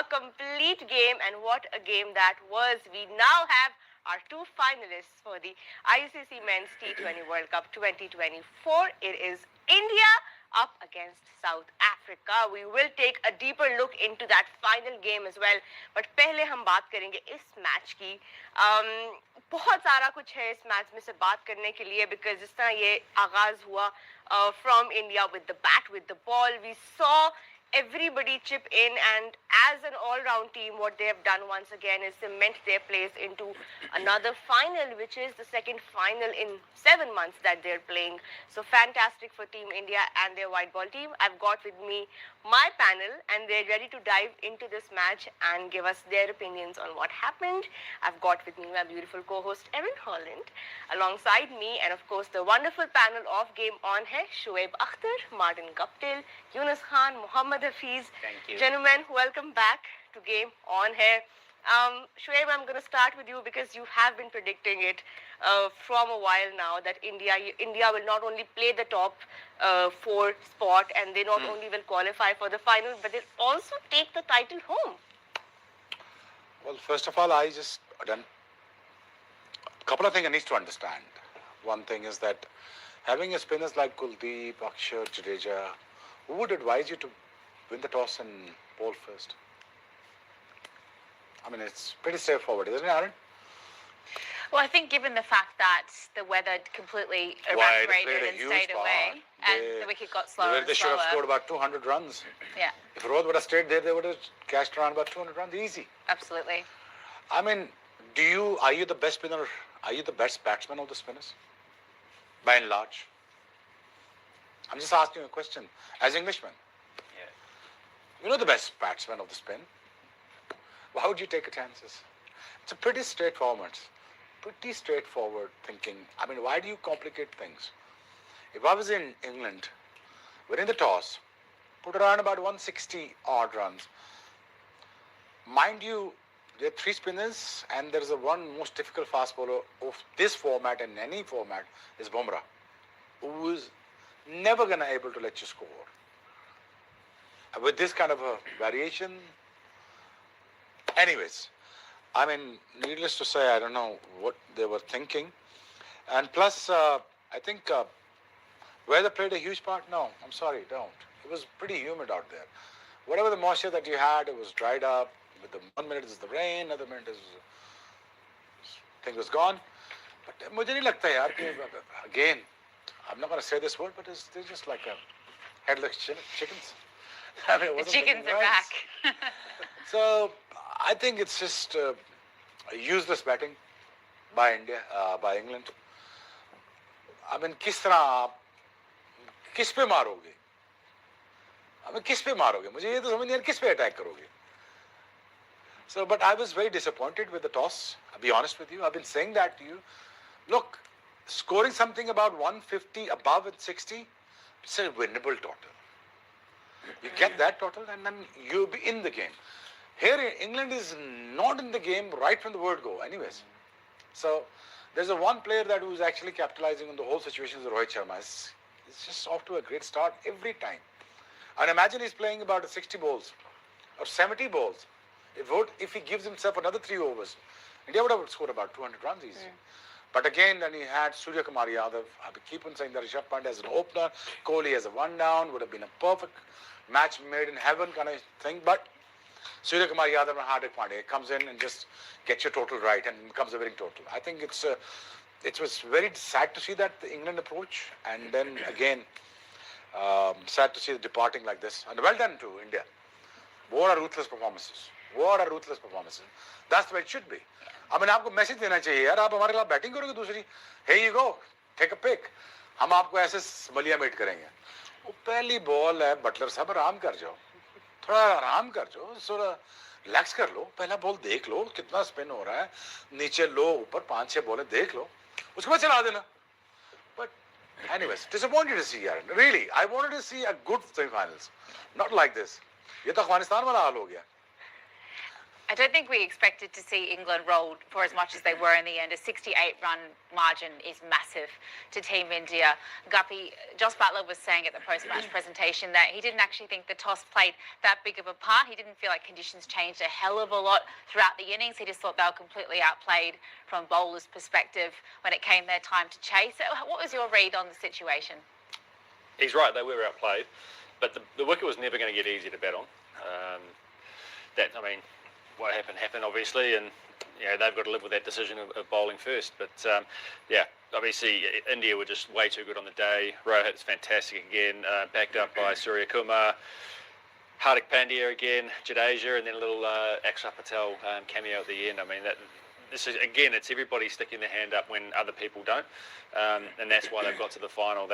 a complete game, and what a game that was. We now have our two finalists for the ICC Men's T20 World Cup 2024. It is India up against South Africa. We will take a deeper look into that final game as well. But पहले हम बात करेंगे इस match की. बहुत सारा कुछ है इस मैच में से बात करने के लिए, because जिस तरह ये आगाज हुआ from India with the bat, with the ball, we saw everybody chip in, and as an all-round team, what they have done once again is cement their place into another final, which is the second final in 7 months that they're playing. So fantastic for Team India and their white ball team. I've got with me my panel, and they're ready to dive into this match and give us their opinions on what happened. I've got with me my beautiful co-host Erin Holland, alongside me, and of course the wonderful panel of Game On hai, shoaib, Akhtar, Martin Guptill, Yunus Khan, Muhammad Hafiz. Thank you. Gentlemen, welcome back to Game On here. Shoaib, I'm going to start with you because you have been predicting it from a while now that India will not only play the top 4 spot, and they not only will qualify for the final, but they'll also take the title home. Well, first of all, I just done a couple of things I need to understand. One thing is that having a spinners like Kuldeep, Akshar, Jadeja, who would advise you to win the toss and bowl first? I mean, it's pretty straightforward, isn't it, Aaron? Well, I think given the fact that the weather completely evaporated and stayed away, and the wicket got slower and They should slower. have scored about 200 runs. Yeah, If Rohit would have stayed there, they would have cashed around about 200 runs, easy. absolutely. I mean, are you the best spinner? Are you the best batsman of the spinners? By and large. I'm just asking you a question. As Englishmen, you know the best batsman of the spin. Why would you take a chances? It's a pretty straightforward thinking. I mean, why do you complicate things? If I was in England, winning the toss, put around about 160 odd runs. Mind you, there are 3 spinners, and there is a one most difficult fast bowler of this format and any format is Bumrah, who is never going to able to let you score. With this kind of a variation, anyways, I mean, needless to say, I don't know what they were thinking. And plus, I think weather played a huge part. No, I'm sorry, don't. It was pretty humid out there. Whatever the moisture that you had, it was dried up. With the 1 minute is the rain, another minute is thing was gone. But मुझे नहीं लगता यार कि again, I'm not going to say this word, but they're just like headless chickens. I mean, The chickens are back. So I think it's just useless batting by India, by England. I mean, किस पे मारोगे? I mean, किस पे मारोगे? मुझे ये तो समझ नहीं आ रहा किस पे attack करोगे? So, but I was very disappointed with the toss. I'll be honest with you. I've been saying that to you. Look, scoring something about 150 above at 60, it's a winnable total. You get that total, and then you'll be in the game. Here, England is not in the game right from the word go, anyways. So, there's one player that who's actually capitalizing on the whole situation is Rohit Sharma. He's just off to a great start every time. And imagine he's playing about 60 balls or 70 balls. If he gives himself another 3 overs, India would have scored about 200 runs easy. But again, then he had Surya Kumar Yadav. I keep on saying that Rishabh Pant as an opener, Kohli as a 1 down, would have been a perfect match made in heaven kind of thing. But Surya Kumar Yadav and Hardik Pandya comes in and just gets your total right and becomes a winning total. I think it was very sad to see that the England approach, and then again, sad to see the departing like this. And well done to India. What a ruthless performances. What a ruthless performances. That's the way it should be. I mean, आपको message देना चाहिए यार, आप हमारे खिलाफ batting करोगे दूसरी, hey you go, take a pick, हम आपको ऐसे मलिया मेट करेंगे. वो पहली बॉल है, बटलर साहब आराम कर जाओ, थोड़ा आराम कर जाओ, थोड़ा रिलैक्स कर लो, पहला बॉल देख लो कितना स्पिन हो रहा है, नीचे लो, ऊपर 5-6 बॉलें देख लो, उसके बाद चला देना. But anyways, disappointed to see यार, really, I wanted to see a good semi-finals, not like this. ये तो अफगानिस्तान वाला हाल हो गया. I don't think we expected to see England rolled for as much as they were in the end. A 68-run margin is massive to Team India. Guppy, Jos Buttler was saying at the post-match presentation that he didn't actually think the toss played that big of a part. He didn't feel like conditions changed a hell of a lot throughout the innings. He just thought they were completely outplayed from bowlers' perspective when it came their time to chase. What was your read on the situation? He's right, they were outplayed, but the wicket was never going to get easy to bat on. What happened obviously, and they've got to live with that decision of bowling first. But obviously India were just way too good on the day. Rohit's fantastic again, backed up by Surya Kumar, Hardik Pandya again, Jadeja, and then a little Akhtar Patel cameo at the end. I mean, this is again, it's everybody sticking their hand up when other people don't, and that's why they've got to the final.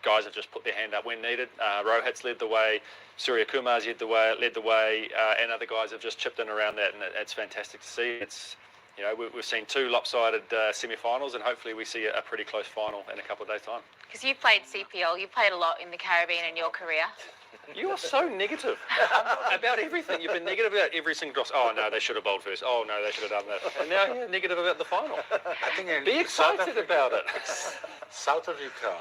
Guys have just put their hand up when needed. Rohit's led the way, Surya Kumar's led the way, and other guys have just chipped in around that, and it's fantastic to see. It's we've seen two lopsided semi-finals, and hopefully we see a pretty close final in a couple of days' time. Because you played CPL, you played a lot in the Caribbean in your career. You are so negative about everything. You've been negative about every single toss. Oh no, they should have bowled first. Oh no, they should have done that. And now you're negative about the final. I think be excited about it. South Africa,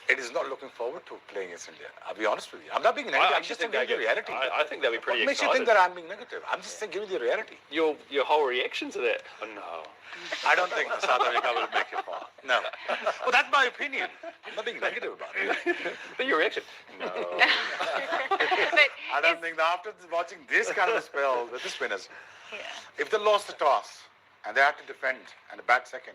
it is not looking forward to playing against India. I'll be honest with you. I'm not being negative. I'm just giving you the reality. I think they'll be pretty excited. What makes you think that I'm being negative? I'm just giving you the reality. Your whole reaction to that? Oh no. I don't think South Africa will make it far. No. Well, that's my opinion. I'm not being negative about it. But your reaction? No. I don't think that after watching this kind of a spell, the spinners, if they lost the toss and they had to defend and bat second,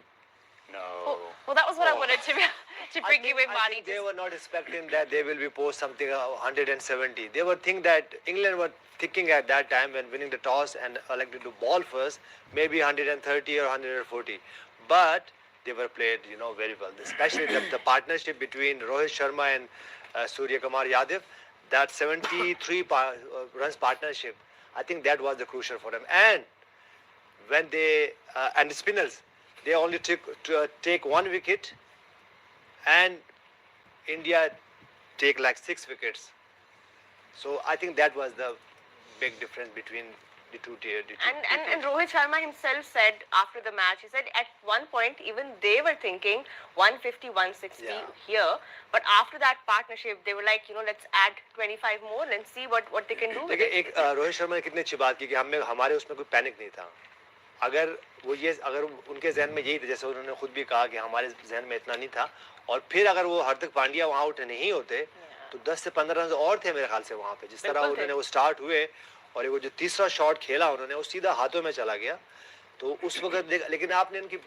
no. Well, that was what I wanted to bring you in, Marty. I think they were not expecting that they will be post something 170. They were thinking that England were thinking at that time when winning the toss and elected to ball first, maybe 130 or 140. But they were played, very well. Especially the partnership between Rohit Sharma and Surya Kumar Yadav, that 73 runs partnership, I think that was the crucial for them. And when they and the spinners, they only take one wicket, and India take like 6 wickets. So I think that was the big difference between the two tiers. And Rohit Sharma himself said after the match, he said at one point even they were thinking 150, 160 here, but after that partnership they were like, let's add 25 more and see what they can do. देखिए रोहित शर्मा ने कितनी अच्छी बात की कि हमारे उसमें कोई पैनिक नहीं था. अगर उनके जहन में यही था, जैसे उन्होंने खुद भी कहा कि हमारे जहन में इतना नहीं था, और फिर अगर वो हार्दिक पांड्या वहाँ आउट नहीं होते तो 10 से 15 रन और थे मेरे ख्याल से वहाँ पे. जिस तरह उन्होंने वो स्टार्ट हुए और वो जो तीसरा शॉट खेला उन्होंने, वो सीधा हाथों में चला गया. तो उस वक्त लेकिन आपने उनकी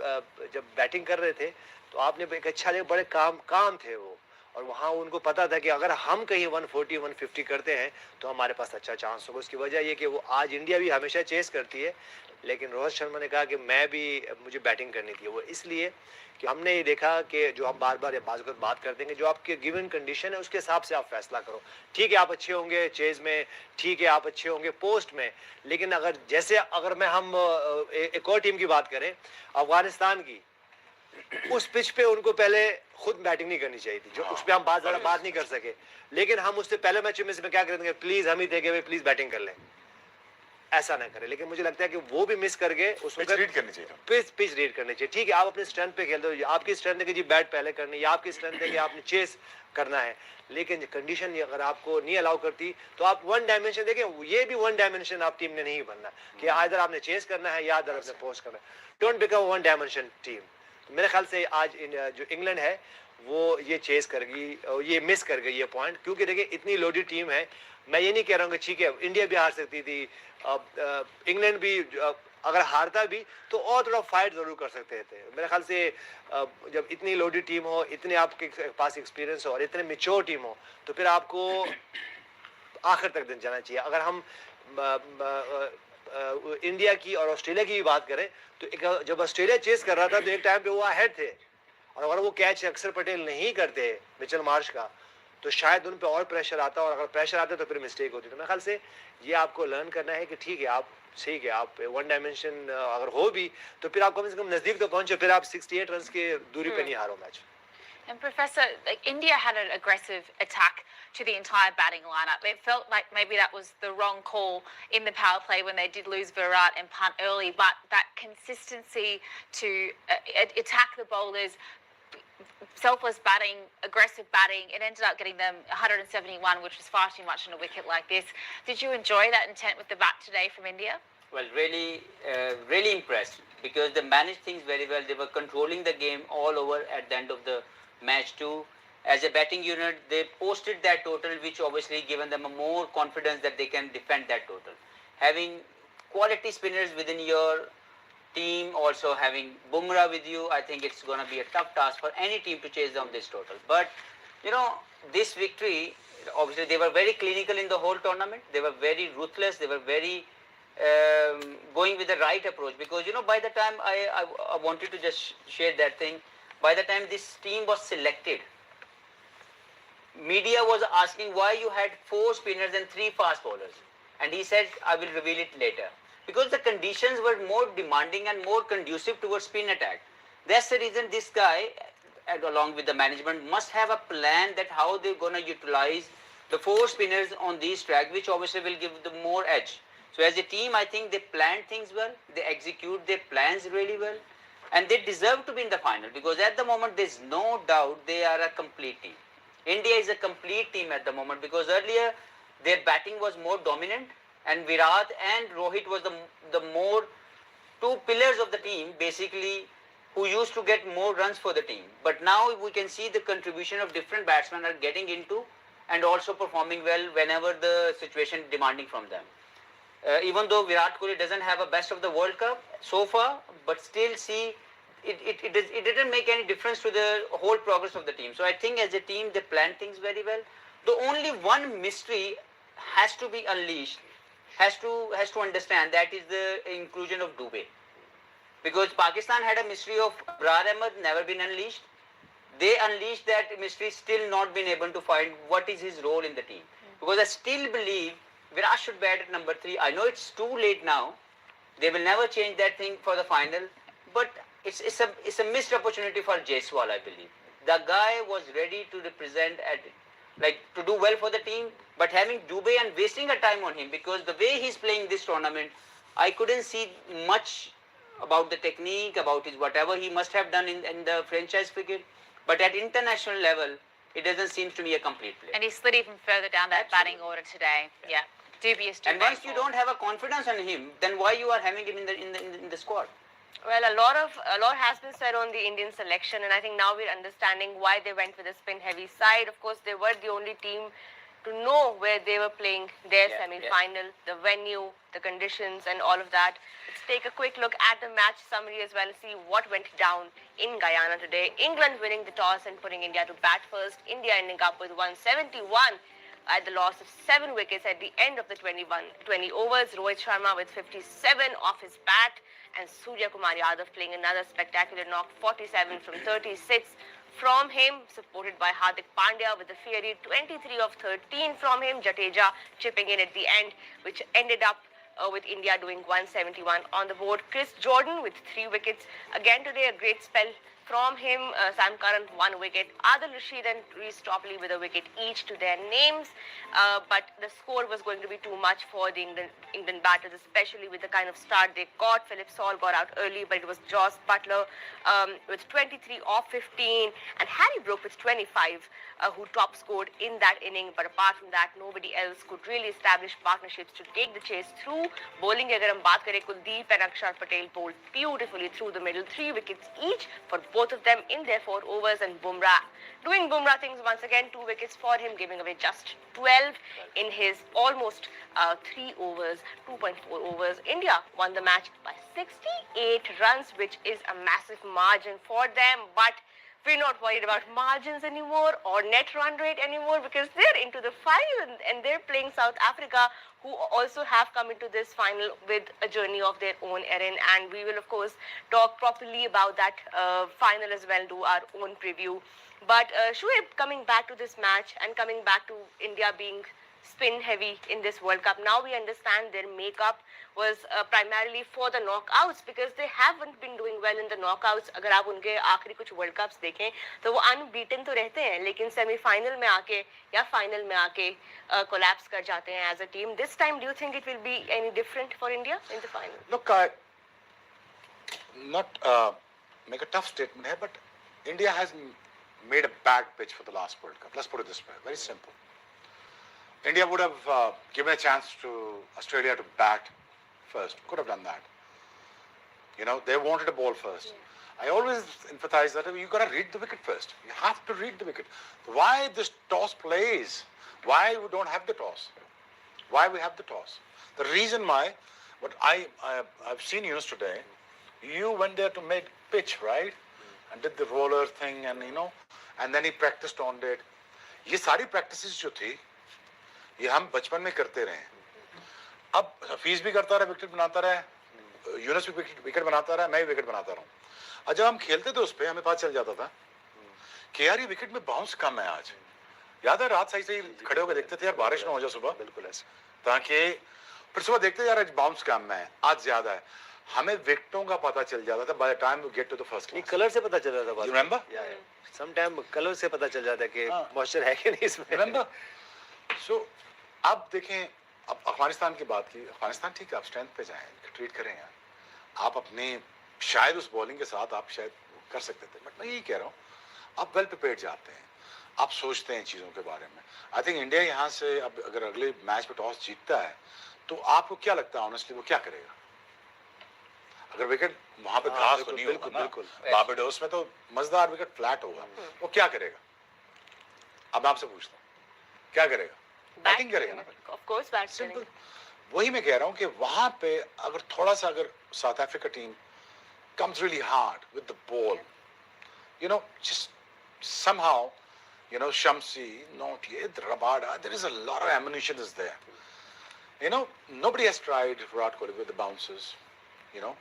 जब बैटिंग कर रहे थे तो आपने एक अच्छा बड़े काम थे वो, और वहाँ उनको पता था कि अगर हम कहीं 140 150 करते हैं तो हमारे पास अच्छा चांस होगा. उसकी वजह ये कि वो आज इंडिया भी हमेशा चेस करती है, लेकिन रोहित शर्मा ने कहा कि मुझे बैटिंग करनी थी. वो इसलिए कि हमने ये देखा कि जो हम बार बार बात करते हैं कि जो आपके गिवन कंडीशन है उसके हिसाब से आप फैसला करो. ठीक है, आप अच्छे होंगे चेज में, ठीक है आप अच्छे होंगे पोस्ट में, लेकिन अगर हम एक और टीम की बात करें, अफगानिस्तान की, उस पिच पे उनको पहले खुद बैटिंग नहीं करनी चाहिए थी, जो उस पर हम ज़्यादा बात नहीं कर सके. लेकिन हम उससे पहले मैच में क्या करेंगे, प्लीज हम ही थे कि प्लीज बैटिंग कर लें, ऐसा ना करें. लेकिन मुझे लगता है कि वो भी मिस कर गए. उसमें पिच रीड करनी चाहिए, पिच रीड करनी चाहिए. ठीक है, आप अपने स्ट्रेंथ पे खेल दो, आपकी स्ट्रेंथ है कि जी बैट पहले करनी, या आपकी स्ट्रेंथ है कि आपने चेस करना है, लेकिन कंडीशन अगर आपको नहीं अलाउ करती तो आप वन डायमेंशन देखें. ये भी वन डायमेंशन आप टीम ने नहीं बनना कि इधर आपने चेस करना है या इधर आपने पोस्ट करना है. Don't become one dimension team. मेरे ख्याल से आज जो इंग्लैंड है वो ये चेस कर गई, ये मिस कर गई ये पॉइंट. क्योंकि देखिए इतनी लोडेड टीम है. मैं ये नहीं कह रहा हूँ कि ठीक है इंडिया भी हार सकती थी, इंग्लैंड भी अगर हारता भी तो और थोड़ा फाइट जरूर कर सकते थे. मेरे ख्याल से जब इतनी लोडेड टीम हो, इतने आपके पास एक्सपीरियंस हो और इतने मैच्योर टीम हो, तो फिर आपको आखिर तक जाना चाहिए. अगर हम इंडिया की और ऑस्ट्रेलिया की भी बात करें तो जब ऑस्ट्रेलिया चेस कर रहा था तो एक टाइम पे वो अहेड थे, और अगर वो कैच अक्षर पटेल नहीं करते मिचेल मार्श का तो शायद उन पे और प्रेशर आता, और अगर प्रेशर आता तो फिर मिस्टेक होती. तो मेरे ख्याल से ये आपको लर्न करना है कि ठीक है आप वन डायमेंशन अगर हो भी तो फिर आप कम से कम नजदीक तो पहुंचे, फिर आप 68 रन की दूरी पे नहीं हारो match. And Professor, like India had an aggressive attack to the entire batting lineup. It felt like maybe that was the wrong call in the power play when they did lose Virat and punt early, but that consistency to attack the bowlers, selfless batting, aggressive batting, it ended up getting them 171, which was far too much on a wicket like this. Did you enjoy that intent with the bat today from India? Well, really impressed because they managed things very well. They were controlling the game all over at the end of the match too. As a batting unit, they posted that total, which obviously given them a more confidence that they can defend that total. Having quality spinners within your team, also having Bumrah with you, I think it's going to be a tough task for any team to chase down this total. But, this victory, obviously they were very clinical in the whole tournament. They were very ruthless. They were very going with the right approach because, by the time I wanted to just share that thing, by the time this team was selected, media was asking why you had 4 spinners and 3 fast bowlers. And he said, I will reveal it later. Because the conditions were more demanding and more conducive towards spin attack. That's the reason this guy, along with the management, must have a plan that how they're going to utilize the 4 spinners on these tracks, which obviously will give them more edge. So as a team, I think they planned things well, they execute their plans really well, and they deserve to be in the final because at the moment there's no doubt they are a complete team. India is a complete team at the moment because earlier their batting was more dominant and Virat and Rohit was the more 2 pillars of the team basically who used to get more runs for the team. But now we can see the contribution of different batsmen are getting into and also performing well whenever the situation demanding from them. Even though Virat Kohli doesn't have a best of the World Cup so far, but still see it didn't make any difference to the whole progress of the team. So I think as a team they planned things very well. The only one mystery has to be unleashed, has to understand, that is the inclusion of Dubey. Because Pakistan had a mystery of Abrar Ahmed never been unleashed. They unleashed that mystery, still not been able to find what is his role in the team. Because I still believe Virat should bat at number 3. I know it's too late now. They will never change that thing for the final. But it's a missed opportunity for Jaiswal, I believe. The guy was ready to represent to do well for the team, but having Dubey and wasting a time on him because the way he's playing this tournament, I couldn't see much about the technique, about his whatever he must have done in the franchise cricket. But at international level, it doesn't seem to me a complete player. And he slid even further down that batting order today. Yeah. Dubious. And once you don't have a confidence on him, then why you are having him in the squad? Well, a lot has been said on the Indian selection, and I think now we're understanding why they went with a spin-heavy side. Of course, they were the only team to know where they were playing their semi-final, the venue, the conditions, and all of that. Let's take a quick look at the match summary as well, see what went down in Guyana today. England winning the toss and putting India to bat first. India ending up with 171 at the loss of 7 wickets at the end of the 20 overs. Rohit Sharma with 57 off his bat, and Surya Kumar Yadav playing another spectacular knock, 47 from 36 from him, supported by Hardik Pandya with a fiery 23 of 13 from him. Jadeja chipping in at the end, which ended up with India doing 171 on the board. Chris Jordan with 3 wickets. Again today, a great spell from him. Sam Curran 1 wicket. Adil Rashid and Reece Topley with a wicket each to their names. But the score was going to be too much for the England batters, especially with the kind of start they got. Philip Saul got out early, but it was Joss Butler with 23 off 15, and Harry Brook with 25 who top scored in that inning. But apart from that, nobody else could really establish partnerships to take the chase through. Bowling, agar hum baat kare, Kuldeep and Akshar Patel bowled beautifully through the middle, 3 wickets each for both of them in their 4 overs, and Bumrah doing Bumrah things once again, 2 wickets for him, giving away just 12 in his almost 3 overs, 2.4 overs. India won the match by 68 runs, which is a massive margin for them, but we're not worried about margins anymore or net run rate anymore because they're into the final and they're playing South Africa, who also have come into this final with a journey of their own, Erin. And we will, of course, talk properly about that final as well, do our own preview. But Shoaib, coming back to this match and coming back to India being spin heavy in this World Cup. Now we understand their makeup was primarily for the knockouts because they haven't been doing well in the knockouts. अगर आप उनके आखिरी कुछ World Cups देखें तो वो unbeaten तो रहते हैं लेकिन semi-final में आके या final में आके collapse कर जाते हैं as a team. This time, do you think it will be any different for India in the final? Look, I not make a tough statement here, but India has made a bad pitch for the last World Cup. Let's put it this way, very simple. India would have given a chance to Australia to bat first. Could have done that. You know, they wanted a ball first. Yeah. I always emphasize that you got to read the wicket first. You have to read the wicket. Why this toss plays? Why we don't have the toss? Why we have the toss? The reason why, what I've seen Yunus today, you went there to make pitch, right? And did the roller thing and you know, and then he practiced on it. ये सारी practices जो थी, ये हम बचपन में करते रहे. अब हफीज भी करता रहा, विकेट बनाता रहा, यूनुस भी विकेट बनाता रहा, मैं भी विकेट बनाता रहा. और जब हम खेलते थे उस पे हमें पता चल जाता था कि यार ये विकेट में बाउंस कम है आज. याद है रात सही सही खड़े होकर देखते थे यार बारिश ना हो जाए सुबह. बिल्कुल ऐसे. ताकि फिर सुबह देखते यार आज बाउंस कम है, आज ज्यादा है. हमें विकेटों का पता चल जाता था by the time we get to the first class. Colour से पता चल जाता था. You remember? Some time colour से पता चल जाता है कि मॉइस्चर है कि नहीं इसमें. रिमेंबर? सो अब देखें, अब अफगानिस्तान की बात की. अफगानिस्तान ठीक है, आप स्ट्रेंथ पे जाएं, ट्रीट करें यार. आप अपने शायद उस बॉलिंग के साथ आप शायद कर सकते थे, बट मैं यही कह रहा हूँ आप वेल प्रिपेयर्ड जाते हैं, आप सोचते हैं चीज़ों के बारे में. आई थिंक इंडिया यहाँ से अब अगर अगले मैच पे टॉस जीतता है तो आपको क्या लगता है ऑनेस्टली वो क्या करेगा? अगर विकेट वहां पे घास तो नहीं होगा ना, बारबाडोस में तो मजेदार विकेट फ्लैट होगा, वो क्या करेगा? अब आपसे पूछता हूँ क्या करेगा? बैटिंग करेगा ना. Of course bat simple. वही मैं कह रहा हूँ कि वहां पे अगर थोड़ा सा अगर south Africa team comes really hard with the ball, you know, just somehow, you know, Shamsi, Nautiyed, Rabada, there is a lot of ammunition is there. You know, nobody has tried Virat Kohli with the bounces. You know,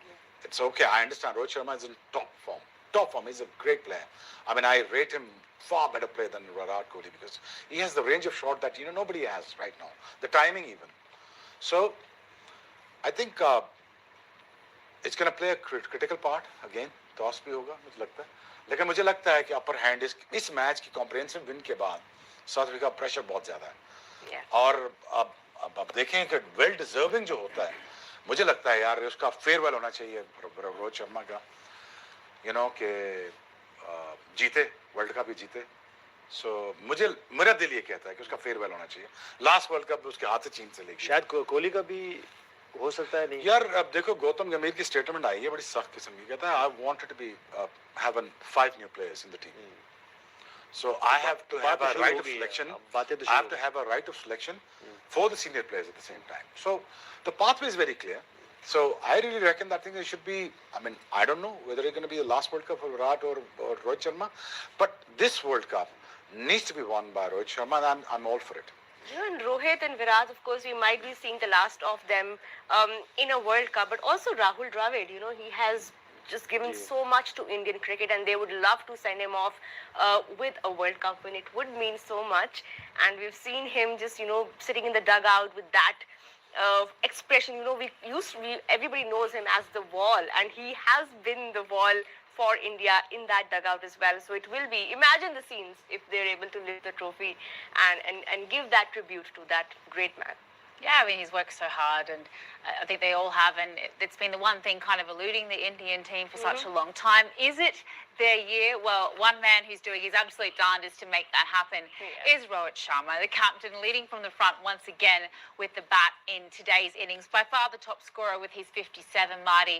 it's okay. I understand Rohit Sharma is in top form. Top form. He's a great player. I mean, I rate him far better player than Virat Kohli because he has the range of shot that, you know, nobody has right now. The timing even. So, I think it's going to play a critical part. Again, toss भी होगा मुझे लगता है. लेकिन मुझे लगता है कि अपर हैंड इस मैच की कॉम्प्रिहेंसिव विन के बाद साउथ अफ्रीका प्रेशर बहुत ज़्यादा है. और अब देखें कि वेल डिजर्विंग जो होता है, मुझे लगता है यार उसका फेयरवेल होना चाहिए रोहित शर्मा का. यू नो कि जीते वर्ल्ड कप भी जीते. सो मुझे मेरा दिल ये कहता है कि उसका फेयरवेल होना चाहिए. लास्ट वर्ल्ड कप उसके हाथ से चीन से लेगी. शायद कोहली का भी हो सकता है. नहीं यार अब देखो गौतम गंभीर की स्टेटमेंट आई है बड़ी सख्त किस्म की. कहता है I wanted to be have 5 new players in the team. So I have to have a right of selection. I have to have a right of selection for the senior players at the same time. So the pathway is very clear. So I really reckon that thing should be. I mean, I don't know whether it's going to be the last World Cup for Virat or Rohit Sharma, but this World Cup needs to be won by Rohit Sharma, and I'm all for it. You know, and Rohit and Virat, of course, we might be seeing the last of them in a World Cup, but also Rahul Dravid. You know, he has just given so much to Indian cricket, and they would love to send him off with a World Cup win. It would mean so much, and we've seen him just, you know, sitting in the dugout with that expression. You know, everybody knows him as the wall, and he has been the wall for India in that dugout as well. So it will be, imagine the scenes if they're able to lift the trophy and give that tribute to that great man. Yeah, I mean, he's worked so hard, and I think they all have, and it's been the one thing kind of eluding the Indian team for such a long time. Is it their year? Well, one man who's doing his absolute darndest to make that happen is Rohit Sharma, the captain, leading from the front once again with the bat in today's innings. By far the top scorer with his 57, Marty.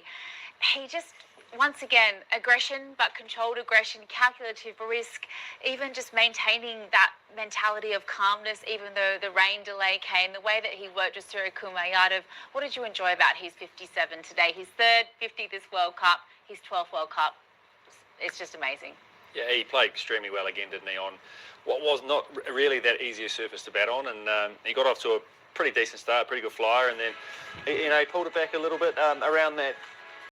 He just, once again, aggression, but controlled aggression, calculative risk, even just maintaining that mentality of calmness, even though the rain delay came, the way that he worked with Suryakumar Yadav. What did you enjoy about his 57 today? His third 50 this World Cup, his 12th World Cup. It's just amazing. Yeah, he played extremely well again, didn't he, on what was not really that easier surface to bat on, and he got off to a pretty decent start, pretty good flyer, and then he pulled it back a little bit around that